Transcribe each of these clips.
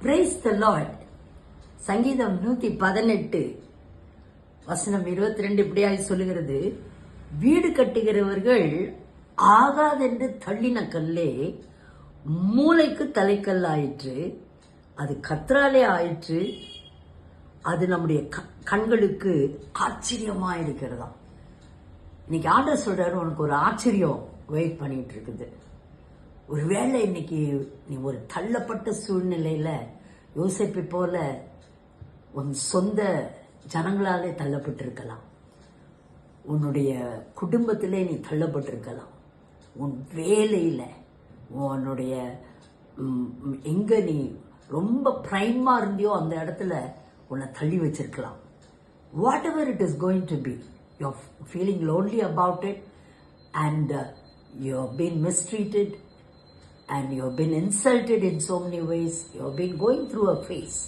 Praise the Lord. சங்கீதம் 118 வசனம் 22 இப்படியாய் சொல்லுகிறது, வீடு கட்டுகிறவர்கள் ஆகாதென்று தள்ளின கல்லே மூளைக்கு தலைக்கல் ஆயிற்று, அது கர்த்தராலே ஆயிற்று, அது நம்முடைய கண்களுக்கு ஆச்சரியமா இருக்கிறதா. இன்னைக்கு ஆண்டவர் சொல்றாரு, உனக்கு ஒரு ஆச்சரியம் வெயிட் பண்ணிட்டு இருக்குது. ஒருவேளை இன்னைக்கு நீ ஒரு தள்ளப்பட்ட சூழ்நிலையில யோசிப்பை போல உன் சொந்த ஜனங்களாலே தள்ளப்பட்டிருக்கலாம், உன்னுடைய குடும்பத்திலே நீ தள்ளப்பட்டிருக்கலாம், உன் வேலையில உன்னுடைய எங்க நீ ரொம்ப பிரைமா இருந்தியோ அந்த இடத்துல உன்னை தள்ளி வச்சிருக்கலாம். Whatever it is going to be, you are feeling lonely about it and you have been mistreated and you have been insulted in so many ways, you have been going through a phase.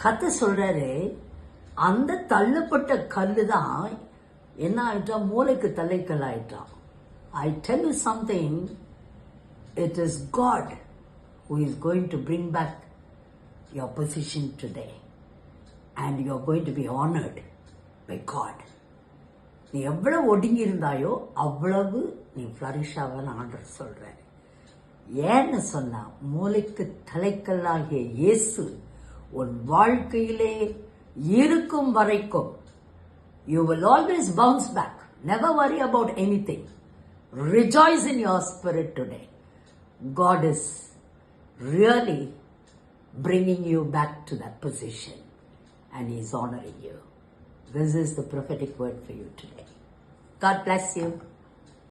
கத்த சொல்றாரு, அந்த தள்ளப்பட்ட கல்லு தான் என்ன ஆயிட்டா, மூளைக்கு தலைக்கல் ஆயிட்டான். I tell you something, it is God who is going to bring back your position today and you are going to be honored by God. நீ எவ்வளவு ஒடுங்கி இருந்தாயோ அவ்வளவு நீ ஃப்ளரிஷ் ஆகன்னு ஆண்டவர் சொல்றாரு. ஏன்னு சொன்னா, மூளைக்கு தலைக்கல்லாகிய இயேசு உன் வாழ்க்கையிலே இருக்கும் வரைக்கும் you will always bounce back. Never worry about anything. Rejoice in your spirit today. God is really bringing you back to that position and He is honoring you. This is the prophetic word for you today. God bless you.